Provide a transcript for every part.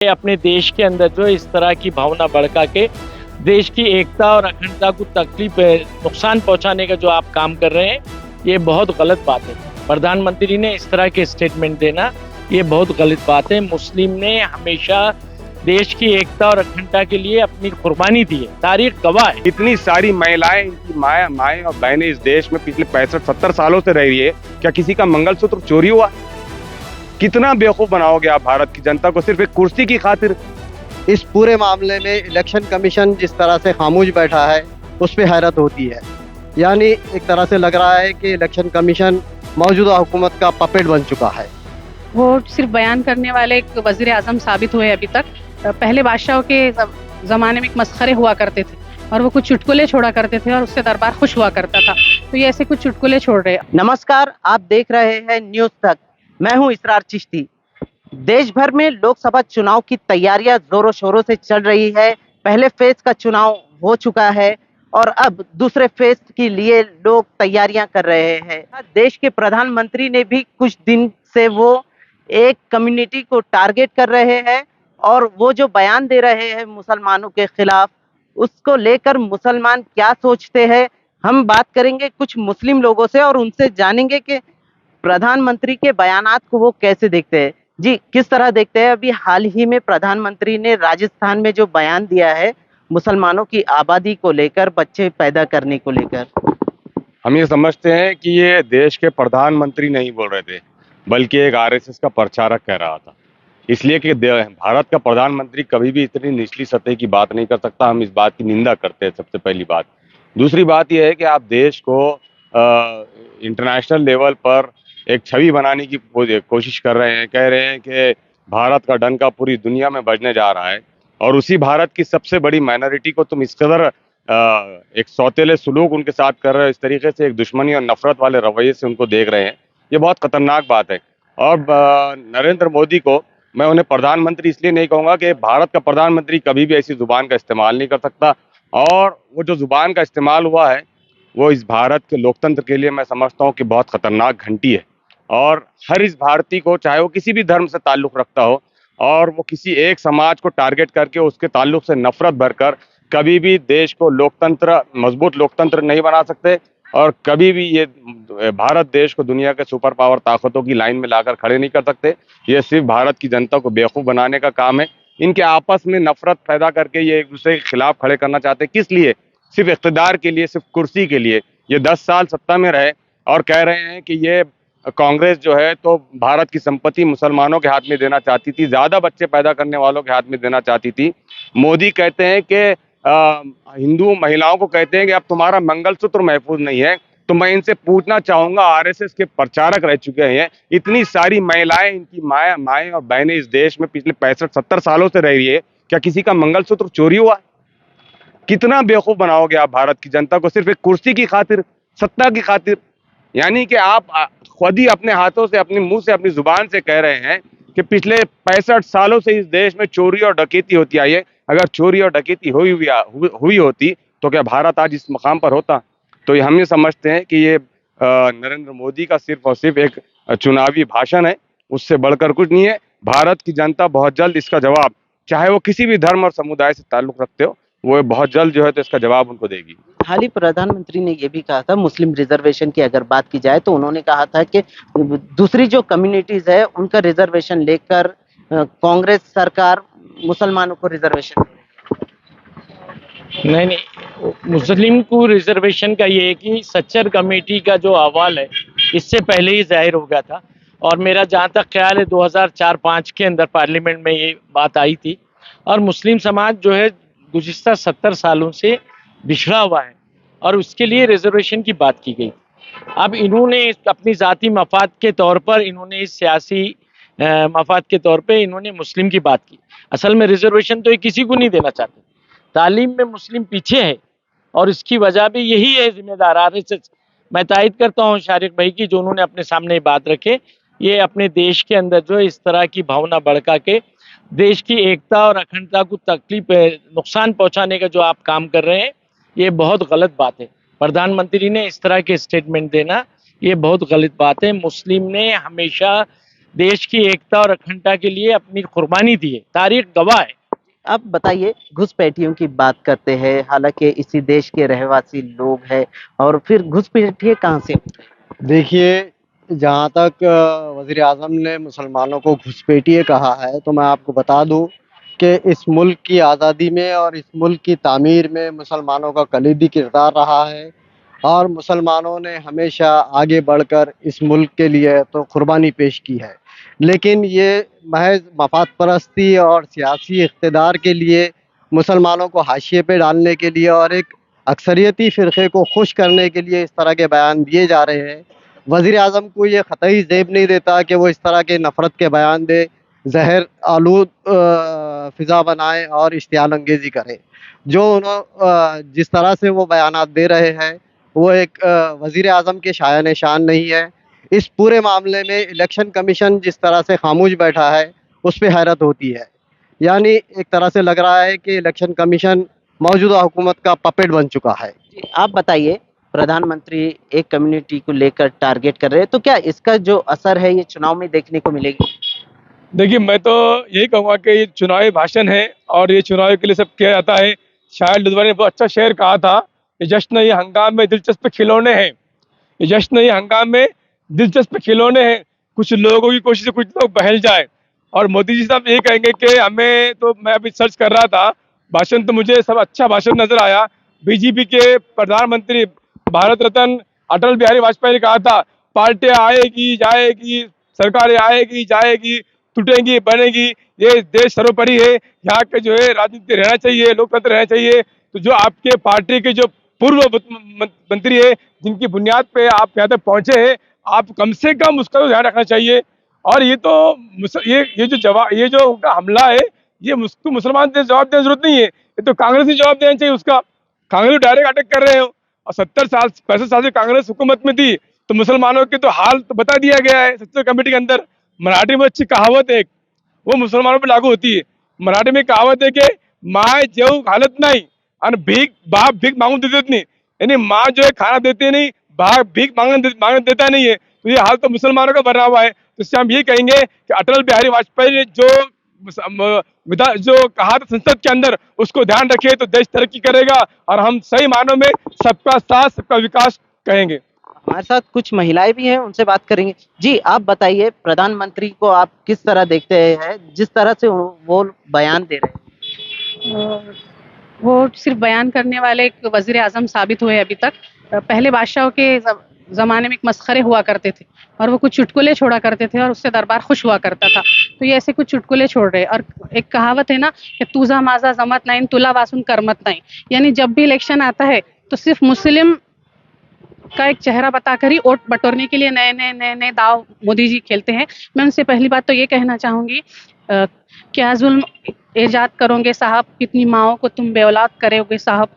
अपने देश के अंदर जो इस तरह की भावना भड़का के देश की एकता और अखंडता को तकलीफ नुकसान पहुंचाने का जो आप काम कर रहे हैं, ये बहुत गलत बात है। प्रधानमंत्री ने इस तरह के स्टेटमेंट देना, ये बहुत गलत बात है। मुस्लिम ने हमेशा देश की एकता और अखंडता के लिए अपनी कुर्बानी दी है, तारीख गवाह है। इतनी सारी महिलाएं, इनकी माएं और बहनें इस देश में पिछले 65-70 सालों से रह रही है। क्या किसी का मंगलसूत्र चोरी हुआ? कितना बेवकूफ बनाओगे आप भारत की जनता को सिर्फ एक कुर्सी की खातिर? इस पूरे मामले में इलेक्शन कमीशन जिस तरह से खामोश बैठा है, उस पर हैरत होती है। यानी एक तरह से लग रहा है कि इलेक्शन कमीशन मौजूदा हुकूमत का पपेट बन चुका है। वो सिर्फ बयान करने वाले एक वज़ीर आज़म साबित हुए अभी तक। पहले बादशाहों के ज़माने में एक मस्खरे हुआ करते थे और वो कुछ चुटकुले छोड़ा करते थे और उससे दरबार खुश हुआ करता था। तो ये ऐसे कुछ चुटकुले छोड़ रहे हैं। नमस्कार, आप देख रहे हैं न्यूज़ तक। मैं हूं इसरार चिश्ती। देश भर में लोकसभा चुनाव की तैयारियां जोरों शोरों से चल रही है। पहले फेज का चुनाव हो चुका है और अब दूसरे फेज के लिए लोग तैयारियां कर रहे हैं। देश के प्रधानमंत्री ने भी कुछ दिन से वो एक कम्युनिटी को टारगेट कर रहे हैं और वो जो बयान दे रहे हैं मुसलमानों के खिलाफ, उसको लेकर मुसलमान क्या सोचते हैं। हम बात करेंगे कुछ मुस्लिम लोगों से और उनसे जानेंगे कि प्रधानमंत्री के बयानात को वो कैसे देखते हैं। जी, किस तरह देखते हैं। अभी हाल ही में प्रधानमंत्री ने राजस्थान में जो बयान दिया है मुसलमानों की आबादी को लेकर, बच्चे पैदा करने को लेकर, हम ये समझते हैं कि ये देश के प्रधानमंत्री नहीं बोल रहे थे, बल्कि एक आरएसएस का प्रचारक कह रहा था। इसलिए कि भारत का प्रधानमंत्री कभी भी इतनी निचली सतह की बात नहीं कर सकता। हम इस बात की निंदा करते हैं, सबसे पहली बात। दूसरी बात यह है कि आप देश को इंटरनेशनल लेवल पर एक छवि बनाने की कोशिश कर रहे हैं। कह रहे हैं कि भारत का डंका पूरी दुनिया में बजने जा रहा है और उसी भारत की सबसे बड़ी माइनॉरिटी को तुम इस कदर एक सौतेले सलूक उनके साथ कर रहे हो, इस तरीके से एक दुश्मनी और नफरत वाले रवैये से उनको देख रहे हैं। ये बहुत खतरनाक बात है। और नरेंद्र मोदी को मैं उन्हें प्रधानमंत्री इसलिए नहीं कहूँगा कि भारत का प्रधानमंत्री कभी भी ऐसी जुबान का इस्तेमाल नहीं कर सकता। और वो जो जुबान का इस्तेमाल हुआ है वो इस भारत के लोकतंत्र के लिए मैं समझता हूँ कि बहुत खतरनाक घंटी है। और हर इस भारतीय को, चाहे वो किसी भी धर्म से ताल्लुक़ रखता हो और वो किसी एक समाज को टारगेट करके उसके ताल्लुक़ से नफरत भरकर कभी भी देश को लोकतंत्र, मजबूत लोकतंत्र नहीं बना सकते और कभी भी ये भारत देश को दुनिया के सुपर पावर ताकतों की लाइन में लाकर खड़े नहीं कर सकते। ये सिर्फ भारत की जनता को बेवकूफ़ बनाने का काम है। इनके आपस में नफरत पैदा करके ये एक दूसरे के खिलाफ खड़े करना चाहते हैं। किस लिए? सिर्फ इक़्तिदार के लिए, सिर्फ कुर्सी के लिए। ये 10 साल सत्ता में रहे और कह रहे हैं कि ये कांग्रेस जो है तो भारत की संपत्ति मुसलमानों के हाथ में देना चाहती थी, ज़्यादा बच्चे पैदा करने वालों के हाथ में देना चाहती थी। मोदी कहते हैं कि हिंदू महिलाओं को कहते हैं कि अब तुम्हारा मंगलसूत्र महफूज नहीं है। तो मैं इनसे पूछना चाहूँगा, आरएसएस के प्रचारक रह चुके हैं, इतनी सारी महिलाएं, इनकी माएँ और बहनें इस देश में पिछले 65-70 सालों से रह रही है। क्या किसी का मंगलसूत्र चोरी हुआ? कितना बेवकूफ बनाओगे आप भारत की जनता को सिर्फ एक कुर्सी की खातिर, सत्ता की खातिर? यानी कि आप खुद ही अपने हाथों से, अपने मुंह से, अपनी जुबान से कह रहे हैं कि पिछले 65 सालों से इस देश में चोरी और डकैती होती आई है। अगर चोरी और डकैती हुई होती तो क्या भारत आज इस मकाम पर होता? तो हम ये समझते हैं कि ये नरेंद्र मोदी का सिर्फ और सिर्फ एक चुनावी भाषण है, उससे बढ़कर कुछ नहीं है। भारत की जनता बहुत जल्द इसका जवाब, चाहे वो किसी भी धर्म और समुदाय से ताल्लुक़ रखते हो, वो बहुत जल्द जो है तो इसका जवाब उनको देगी। हाल ही प्रधानमंत्री ने ये भी कहा था, मुस्लिम रिजर्वेशन की अगर बात की जाए तो उन्होंने कहा था कि दूसरी जो कम्युनिटीज है उनका रिजर्वेशन लेकर कांग्रेस सरकार मुसलमानों को रिजर्वेशन नहीं, मुस्लिम को रिजर्वेशन का ये है कि सच्चर कमेटी का जो अहवाल है इससे पहले ही जाहिर हो गया था। और मेरा जहाँ तक ख्याल है 2004-05 के अंदर पार्लियामेंट में ये बात आई थी। और मुस्लिम समाज जो है गुज़िश्ता 70 सालों से बिछड़ा हुआ है और उसके लिए रिजर्वेशन की बात की गई। अब इन्होंने अपनी ज़ाती मफाद के तौर पर, इन्होंने इस सियासी मफाद के तौर पे इन्होंने मुस्लिम की बात की। असल में रिजर्वेशन तो ये किसी को नहीं देना चाहते। तालीम में मुस्लिम पीछे है और इसकी वजह भी यही है जिम्मेदार आरएसएस। मैं तायद करता हूँ शारिक भाई की, जो उन्होंने अपने सामने ये बात रखे। ये अपने देश के अंदर जो इस तरह की भावना भड़का के देश की एकता और अखंडता को तकलीफ नुकसान पहुंचाने का जो आप काम कर रहे हैं, ये बहुत गलत बात है। प्रधानमंत्री ने इस तरह के स्टेटमेंट देना, ये बहुत गलत बात है। मुस्लिम ने हमेशा देश की एकता और अखंडता के लिए अपनी कुर्बानी दी है। तारीख गवाह है। आप बताइए, घुसपैठियों की बात करते हैं, हालांकि इसी देश के रहवासी लोग हैं, और फिर घुसपैठिए कहाँ से? देखिए, जहाँ तक वज़ीर आज़म ने मुसलमानों को घुसपैठिए कहा है, तो मैं आपको बता दूँ कि इस मुल्क की आज़ादी में और इस मुल्क की तामीर में मुसलमानों का कलीदी किरदार रहा है और मुसलमानों ने हमेशा आगे बढ़कर इस मुल्क के लिए तो कुर्बानी पेश की है। लेकिन ये महज़ मफ़ाद परस्ती और सियासी इक़्तिदार के लिए, मुसलमानों को हाशिए पे डालने के लिए और एक अक्सरियती फ़िरक़े को खुश करने के लिए इस तरह के बयान दिए जा रहे हैं। वज़ीर आज़म को ये क़तई ज़ेब नहीं देता कि वो इस तरह के नफ़रत के बयान दे, ज़हर आलूद फ़िज़ा बनाए और इश्तियाल अंगेज़ी करे। जिस तरह से वो बयानात दे रहे हैं, वो एक वज़ीर आज़म के शायान शान नहीं है। इस पूरे मामले में इलेक्शन कमीशन जिस तरह से खामोश बैठा है, उस पे हैरत होती है। यानी एक तरह से लग रहा है कि इलेक्शन कमीशन मौजूदा हुकूमत का पपेट बन चुका है। जी, आप बताइए, प्रधानमंत्री एक कम्युनिटी को लेकर टारगेट कर रहे हैं, तो क्या इसका जो असर है ये चुनाव में देखने को मिलेगी? देखिए, मैं तो यही कहूँगा कि ये चुनावी भाषण है और ये चुनाव के लिए सब किया जाता है। शायद लुधियाना ने बहुत अच्छा शेर कहा था, ये जश्न ये हंगाम में दिलचस्प खिलौने हैं। ये जश्न ये हंगाम में दिलचस्प खिलौने हैं। कुछ लोगों की कोशिश से कुछ लोग बहल जाए। और मोदी जी साहब ये कहेंगे कि हमें, तो मैं अभी सर्च कर रहा था, भाषण तो मुझे सब अच्छा भाषण नजर आया। बीजेपी के प्रधानमंत्री भारत रत्न अटल बिहारी वाजपेयी ने कहा था, पार्टियां आएगी जाएगी, सरकारें आएगी जाएगी, टूटेंगी बनेगी, ये देश सर्वोपरि है, यहाँ के जो है राजनीति रहना चाहिए, लोकतंत्र रहना चाहिए। तो जो आपके पार्टी के जो पूर्व मंत्री है, जिनकी बुनियाद पे आप यहाँ तक पहुंचे हैं, आप कम से कम उसका तो ध्यान रखना चाहिए। और ये तो ये जो उनका हमला है, ये उसको मुसलमान से जवाब देने की जरूरत नहीं है, ये तो कांग्रेस से जवाब देना चाहिए उसका। कांग्रेस डायरेक्ट अटैक कर रहे हो, और 70 साल 65 साल से कांग्रेस हुकूमत में थी, तो मुसलमानों के तो हाल तो बता दिया गया है सच्चर कमेटी के अंदर। मराठी में अच्छी कहावत है, वो मुसलमानों पर लागू होती है। मराठी में कहावत है कि माँ जेव हालत नहीं और बाप भीख मांगू देते नहीं, यानी माँ जो है खाना देती नहीं, बाप भीख मांगने देता नहीं है। तो ये हाल तो मुसलमानों का बना हुआ है। तो इससे हम ये कहेंगे कि अटल बिहारी वाजपेयी ने जो कहा था संसद के अंदर, उसको ध्यान रखिए तो देश तरक्की करेगा और हम सही मानों में सबका साथ सबका विकास कहेंगे। हमारे साथ कुछ महिलाएं भी हैं, उनसे बात करेंगे। जी, आप बताइए, प्रधानमंत्री को आप किस तरह देखते हैं, जिस तरह से वो बयान दे रहे हैं? वो सिर्फ बयान करने वाले एक वजीर आजम साबित हुए अभी तक। पहले बादशाहों के ज़माने में एक मस्खरे हुआ करते थे और वो कुछ चुटकुले छोड़ा करते थे और उससे दरबार खुश हुआ करता था। तो ये ऐसे कुछ चुटकुले छोड़ रहे। और एक कहावत है ना कि तूजा माजा जमत नाइन तुला वासुन करमत नाइन, यानी जब भी इलेक्शन आता है तो सिर्फ मुस्लिम का एक चेहरा बताकर ही वोट बटोरने के लिए नए दाव मोदी जी खेलते हैं। मैं उनसे पहली बात तो ये कहना चाहूँगी, क्या जुल्म ईजाद करोगे साहब, कितनी माओं को तुम बेऔलाद करोगे साहब।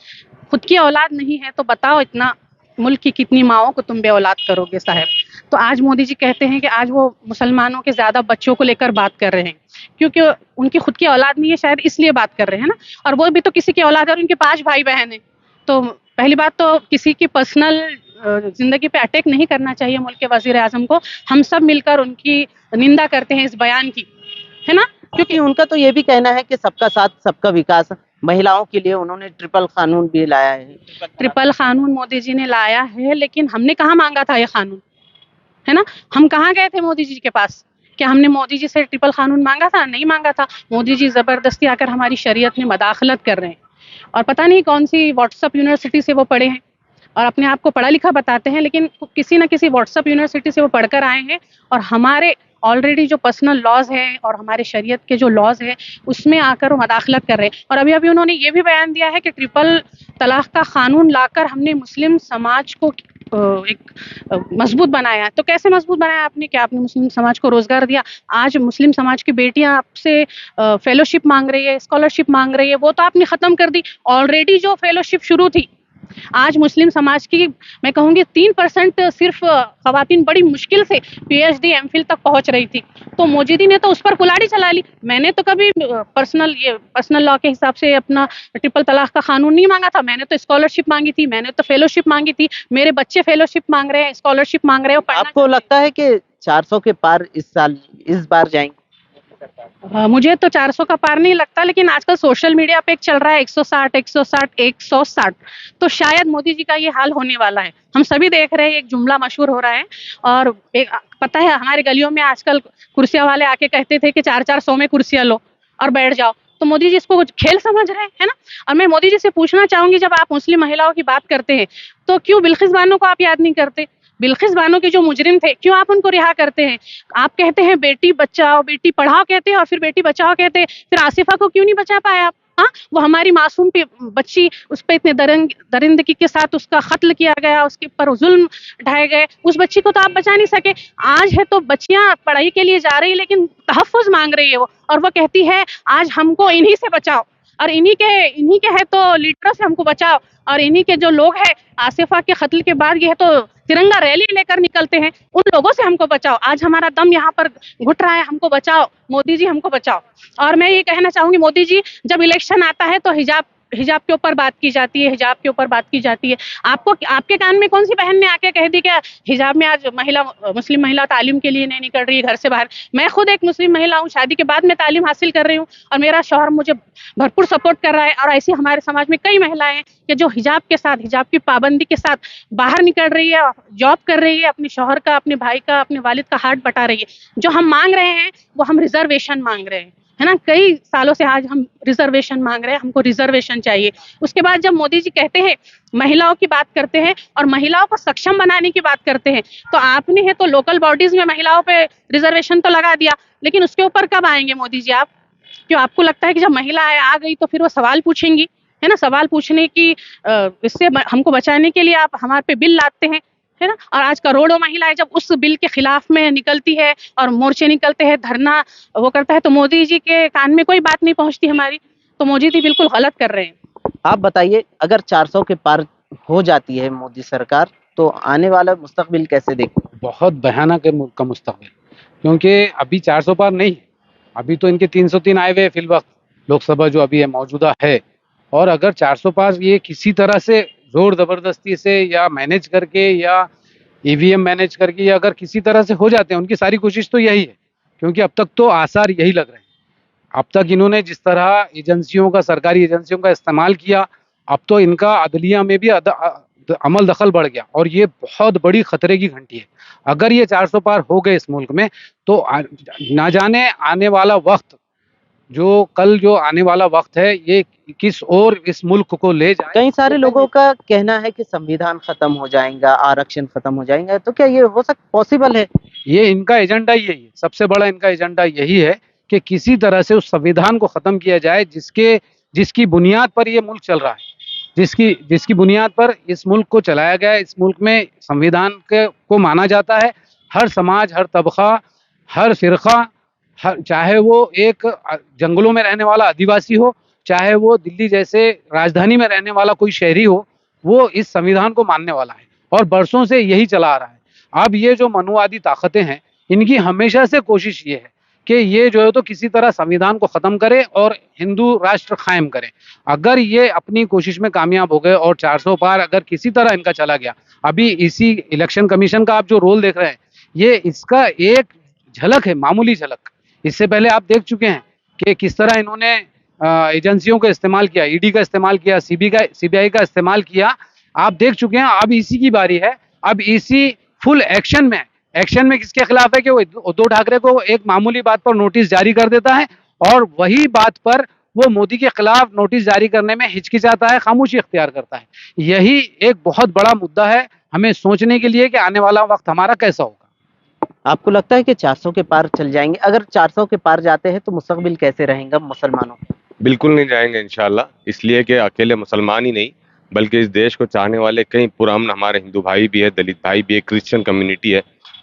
खुद की औलाद नहीं है तो बताओ इतना मुल्क की कितनी माओं को तुम बेऔलाद करोगे साहब। तो आज मोदी जी कहते हैं कि आज वो मुसलमानों के ज़्यादा बच्चों को लेकर बात कर रहे हैं, क्योंकि उनकी खुद की औलाद नहीं है, शायद इसलिए बात कर रहे हैं ना। और वो भी तो किसी की औलाद है और उनके 5 भाई बहन हैं। तो पहली बात तो किसी की पर्सनल जिंदगी पे अटैक नहीं करना चाहिए मुल्क के वजीर आजम को। हम सब मिलकर उनकी निंदा करते हैं इस बयान की, है ना। क्योंकि उनका तो ये भी कहना है कि सबका साथ सबका विकास। महिलाओं के लिए उन्होंने ट्रिपल कानून भी लाया है। ट्रिपल कानून मोदी जी ने लाया है, लेकिन हमने कहाँ मांगा था ये कानून, है ना। हम कहाँ गए थे मोदी जी के पास? क्या हमने मोदी जी से ट्रिपल कानून मांगा था? नहीं मांगा था। मोदी जी जबरदस्ती आकर हमारी शरीयत में मदाखलत कर रहे हैं और पता नहीं कौन सी व्हाट्सएप यूनिवर्सिटी से वो पढ़े हैं और अपने आप को पढ़ा लिखा बताते हैं, लेकिन किसी ना किसी व्हाट्सएप यूनिवर्सिटी से वो पढ़कर आए हैं और हमारे ऑलरेडी जो पर्सनल लॉज है और हमारे शरीयत के जो लॉज है उसमें आकर वो मदाखलत कर रहे हैं। और अभी अभी उन्होंने ये भी बयान दिया है कि ट्रिपल तलाक का कानून लाकर हमने मुस्लिम समाज को एक मजबूत बनाया। तो कैसे मजबूत बनाया आपने? क्या आपने मुस्लिम समाज को रोजगार दिया? आज मुस्लिम समाज की बेटियां आपसे फेलोशिप मांग रही है, स्कॉलरशिप मांग रही है, वो तो आपने खत्म कर दी। ऑलरेडी जो फेलोशिप शुरू थी, आज मुस्लिम समाज की मैं कहूँगी 3% सिर्फ खवातीन बड़ी मुश्किल से PhD MPhil तक पहुंच रही थी। तो मोदी जी ने तो उस पर कुल्हाड़ी चला ली। मैंने तो कभी पर्सनल लॉ के हिसाब से अपना ट्रिपल तलाक का कानून नहीं मांगा था। मैंने तो स्कॉलरशिप मांगी थी, मैंने तो फेलोशिप मांगी थी। मेरे बच्चे फेलोशिप मांग रहे हैं, स्कॉलरशिप मांग रहे हैं। आपको लगता है कि 400 के पार इस बार जाएंगे? मुझे तो 400 का पार नहीं लगता, लेकिन आजकल सोशल मीडिया पे एक चल रहा है 160 160 160, तो शायद मोदी जी का ये हाल होने वाला है। हम सभी देख रहे हैं, एक जुमला मशहूर हो रहा है। और पता है हमारे गलियों में आजकल कुर्सियां वाले आके कहते थे कि 400 में कुर्सियां लो और बैठ जाओ। तो मोदी जी इसको कुछ खेल समझ रहे हैं, है ना। और मैं मोदी जी से पूछना चाहूंगी, जब आप मुस्लिम महिलाओं की बात करते हैं तो क्यों बिल्किस बानो को आप याद नहीं करते? बिल्किस बानो के जो मुजरिम थे, क्यों आप उनको रिहा करते हैं? आप कहते हैं बेटी बचाओ बेटी पढ़ाओ कहते हैं, और फिर बेटी बचाओ कहते हैं, फिर आसिफा को क्यों नहीं बचा पाए आप? हाँ, वो हमारी मासूम बच्ची, उस पर इतने दरिंदगी के साथ उसका कत्ल किया गया, उसके ऊपर जुल्म ढाए गए, उस बच्ची को तो आप बचा नहीं सके। आज है तो बच्चियां पढ़ाई के लिए जा रही, लेकिन तहफ़्फ़ुज़ मांग रही है वो, और वो कहती है आज हमको इन्हीं से बचाओ, और इन्हीं के है तो लीडरों से हमको बचाओ, और इन्हीं के जो लोग हैं आसिफा के कत्ल के बाद ये तो तिरंगा रैली लेकर निकलते हैं, उन लोगों से हमको बचाओ। आज हमारा दम यहाँ पर घुट रहा है, हमको बचाओ मोदी जी, हमको बचाओ। और मैं ये कहना चाहूंगी, मोदी जी जब इलेक्शन आता है तो हिजाब के ऊपर बात की जाती है, हिजाब के ऊपर बात की जाती है। आपके कान में कौन सी बहन ने आके कह दी क्या हिजाब में आज मुस्लिम महिला तालीम के लिए नहीं निकल रही है घर से बाहर? मैं खुद एक मुस्लिम महिला हूँ, शादी के बाद मैं तालीम हासिल कर रही हूँ, और मेरा शौहर मुझे भरपूर सपोर्ट कर रहा है। और ऐसी हमारे समाज में कई महिलाएं हैं कि जो हिजाब के साथ, हिजाब की पाबंदी के साथ बाहर निकल रही है, जॉब कर रही है, अपने शौहर का, अपने भाई का, अपने वालिद का हाथ बटा रही है। जो हम मांग रहे हैं वो हम रिजर्वेशन मांग रहे हैं, है ना। कई सालों से आज हम रिजर्वेशन मांग रहे हैं, हमको रिजर्वेशन चाहिए। उसके बाद जब मोदी जी कहते हैं, महिलाओं की बात करते हैं और महिलाओं को सक्षम बनाने की बात करते हैं, तो आपने है तो लोकल बॉडीज में महिलाओं पे रिजर्वेशन तो लगा दिया, लेकिन उसके ऊपर कब आएंगे मोदी जी आप? क्यों आपको लगता है कि जब महिला आ गई तो फिर वो सवाल पूछेंगी, है ना। सवाल पूछने की इससे हमको बचाने के लिए आप हमारे पे बिल लाते हैं, है ना। और आज करोड़ों महिलाएं जब उस बिल के खिलाफ में निकलती है और मोर्चे निकलते हैं, धरना वो करता है, तो मोदी जी के कान में कोई बात नहीं पहुंचती हमारी। तो मोदी जी बिल्कुल गलत कर रहे हैं। आप बताइए, अगर 400 के पार हो जाती है मोदी सरकार, तो आने वाला मुस्तकबिल कैसे देखते हैं? बहुत भयानक है मुल्क का मुस्तकबिल, क्योंकि अभी 400 पार नहीं है, अभी तो इनके 303 आए हुए फिल वक्त लोकसभा जो अभी है मौजूदा है। और अगर 400 पार ये किसी तरह से जोर जबरदस्ती से या मैनेज करके या ईवीएम मैनेज करके या अगर किसी तरह से हो जाते हैं, उनकी सारी कोशिश तो यही है, क्योंकि अब तक तो आसार यही लग रहे हैं। अब तक इन्होंने जिस तरह एजेंसियों का, सरकारी एजेंसियों का इस्तेमाल किया, अब तो इनका अदलिया में भी अमल दखल बढ़ गया, और ये बहुत बड़ी खतरे की घंटी है। अगर ये 400 पार हो गए इस मुल्क में, तो ना जाने आने वाला वक्त, जो आने वाला वक्त है, ये किस और इस मुल्क को ले जाए। कई सारे लोगों का कहना है कि संविधान खत्म हो जाएगा, आरक्षण खत्म हो जाएगा, तो क्या ये हो पॉसिबल है? ये इनका एजेंडा यही है, सबसे बड़ा इनका एजेंडा यही है कि किसी तरह से उस संविधान को खत्म किया जाए जिसकी बुनियाद पर ये मुल्क चल रहा है, जिसकी बुनियाद पर इस मुल्क को चलाया गया है। इस मुल्क में संविधान को माना जाता है। हर समाज, हर तबका, हर फिरका, चाहे वो एक जंगलों में रहने वाला आदिवासी हो, चाहे वो दिल्ली जैसे राजधानी में रहने वाला कोई शहरी हो, वो इस संविधान को मानने वाला है, और बरसों से यही चला आ रहा है। अब ये जो मनुवादी ताकतें हैं, इनकी हमेशा से कोशिश ये है कि ये जो है तो किसी तरह संविधान को ख़त्म करे और हिंदू राष्ट्र कायम करे। अगर ये अपनी कोशिश में कामयाब हो गए और 400 पार अगर किसी तरह इनका चला गया, अभी इसी इलेक्शन कमीशन का आप जो रोल देख रहे हैं, ये इसका एक झलक है, मामूली झलक। इससे पहले आप देख चुके हैं कि किस तरह इन्होंने एजेंसियों का इस्तेमाल किया, ईडी का इस्तेमाल किया, सीबीआई का इस्तेमाल किया, आप देख चुके हैं। अब इसी की बारी है, अब इसी फुल एक्शन में किसके खिलाफ है कि वो उद्धव ठाकरे को एक मामूली बात पर नोटिस जारी कर देता है, और वही बात पर वो मोदी के खिलाफ नोटिस जारी करने में हिचकिचाता है, खामोशी इख्तियार करता है। यही एक बहुत बड़ा मुद्दा है हमें सोचने के लिए कि आने वाला वक्त हमारा कैसा होगा। आपको लगता है कि 400 के पार चल जाएंगे? अगर 400 के पार जाते हैं तो मुस्तकबिल कैसे रहेगा मुसलमानों? बिल्कुल नहीं जाएंगे इंशाल्लाह, इसलिए कि अकेले मुसलमान ही नहीं बल्कि इस देश को चाहने वाले कई पुरअमन हमारे हिंदू भाई भी है, दलित भाई भी है, क्रिश्चियन कम्युनिटी है।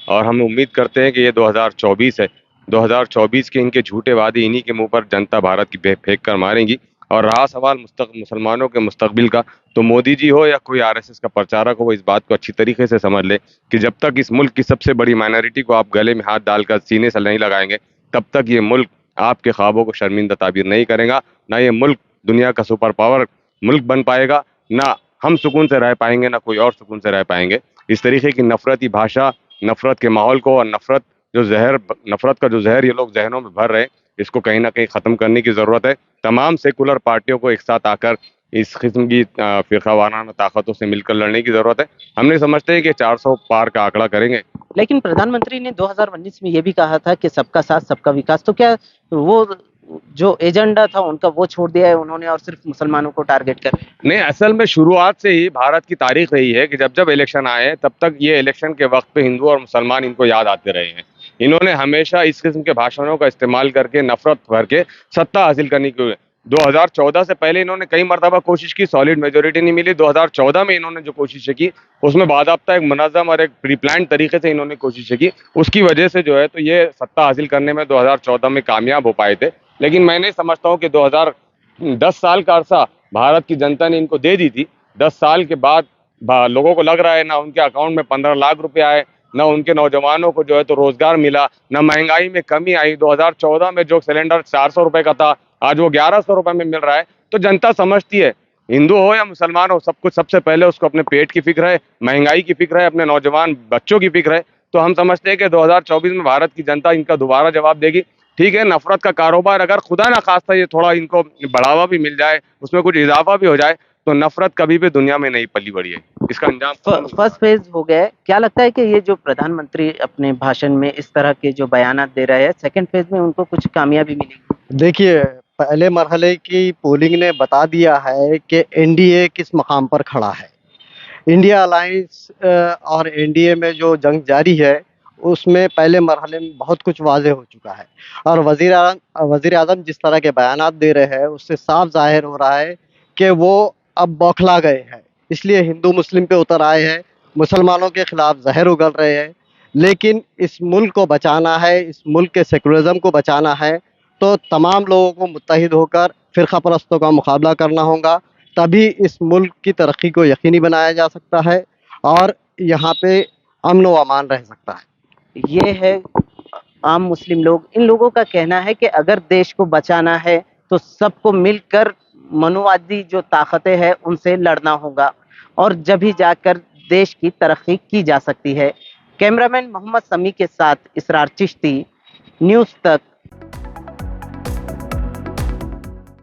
और हम उम्मीद करते हैं कि ये 2024 है, 2024 के इनके झूठे वादे इन्हीं के मुंह पर जनता भारत की फेंक कर मारेंगी। और रहा सवाल मुसलमानों के मुस्तकबिल का, तो मोदी जी हो या कोई आरएसएस का प्रचारक हो, वो इस बात को अच्छी तरीके से समझ ले कि जब तक इस मुल्क की सबसे बड़ी माइनॉरिटी को आप गले में हाथ डालकर सीने से नहीं लगाएंगे, तब तक ये मुल्क आपके ख्वाबों को शर्मिंदा ताबीर नहीं करेगा। ना ये मुल्क दुनिया का सुपर पावर मुल्क बन पाएगा, ना हम सुकून से रह पाएंगे, ना कोई और सुकून से रह पाएंगे। इस तरीके की नफरती भाषा नफरत के माहौल को और नफरत का जो जहर ये लोग जहनों में भर रहे हैं, इसको कहीं ना कहीं ख़त्म करने की ज़रूरत है। तमाम सेकुलर पार्टियों को एक साथ आकर इस किस्म की फिरकावाराना ताकतों से मिलकर लड़ने की ज़रूरत है। हम नहीं समझते हैं कि 400 पार का आंकड़ा करेंगे। लेकिन प्रधानमंत्री ने 2019 में ये भी कहा था कि सबका साथ सबका विकास, तो क्या वो जो एजेंडा था उनका वो छोड़ दिया है उन्होंने और सिर्फ मुसलमानों को टारगेट कर? नहीं, असल में शुरुआत से ही भारत की तारीख रही है कि जब जब इलेक्शन आए तब तक ये इलेक्शन के वक्त पे हिंदू और मुसलमान इनको याद आते रहे हैं। इन्होंने हमेशा इस किस्म के भाषणों का इस्तेमाल करके नफरत भर के सत्ता हासिल करने की 2014 से पहले इन्होंने कई मरतबा कोशिश की, सॉलिड मेजोरिटी नहीं मिली। 2014 में इन्होंने जो कोशिशें की उसमें बाकायदा एक मुनज़्ज़म और एक प्री प्लान तरीके से इन्होंने कोशिशें की, उसकी वजह से जो है तो ये सत्ता हासिल करने में 2014 में कामयाब हो पाए थे। लेकिन मैं नहीं समझता हूँ कि 10 साल का अरसा भारत की जनता ने इनको दे दी थी। 10 साल के बाद लोगों को लग रहा है ना उनके अकाउंट में 15 लाख रुपए आए, ना उनके नौजवानों को जो है तो रोजगार मिला, ना महंगाई में कमी आई। 2014 में जो सिलेंडर 400 रुपए का था आज वो 1100 रुपए में मिल रहा है। तो जनता समझती है, हिंदू हो या मुसलमान हो, सब कुछ सबसे पहले उसको अपने पेट की फिक्र है, महंगाई की फिक्र है, अपने नौजवान बच्चों की फिक्र है। तो हम समझते हैं कि 2024 में भारत की जनता इनका दोबारा जवाब देगी। ठीक है, नफरत का कारोबार अगर खुदा ना खास्ता ये थोड़ा इनको बढ़ावा भी मिल जाए, उसमें कुछ इजाफा भी हो जाए, तो नफरत कभी भी दुनिया में नहीं पली बढ़ी है। इसका अंजाम फर्स्ट फेज हो गया है। क्या लगता है कि ये जो प्रधानमंत्री अपने भाषण में इस तरह के जो बयानात दे रहे हैं, सेकंड फेज में उनको कुछ कामयाबी मिलेगी? देखिए, पहले मरहले की पोलिंग ने बता दिया है कि एनडीए किस मकाम पर खड़ा है। इंडिया अलायंस और एनडीए में जो जंग जारी है उसमें पहले मरहले में बहुत कुछ वाज़ेह हो चुका है और वज़ीर आज़म जिस तरह के बयानात दे रहे हैं उससे साफ ज़ाहिर हो रहा है कि वो अब बौखला गए हैं, इसलिए हिंदू मुस्लिम पे उतर आए हैं, मुसलमानों के ख़िलाफ़ ज़हर उगल रहे हैं। लेकिन इस मुल्क को बचाना है, इस मुल्क के सेकुलरिज़म को बचाना है, तो तमाम लोगों को मुत्तहिद होकर फ़िरका परस्तों का मुकाबला करना होगा, तभी इस मुल्क की तरक्की को यकीनी बनाया जा सकता है और यहाँ पे अमन व अमान रह सकता है। ये है आम मुस्लिम लोग, इन लोगों का कहना है कि अगर देश को बचाना है तो सबको मिलकर मनुवादी जो ताकतें हैं उनसे लड़ना होगा और जब ही जाकर देश की तरक्की की जा सकती है। कैमरामैन मोहम्मद समी के साथ इसरार चिश्ती, न्यूज़ तक।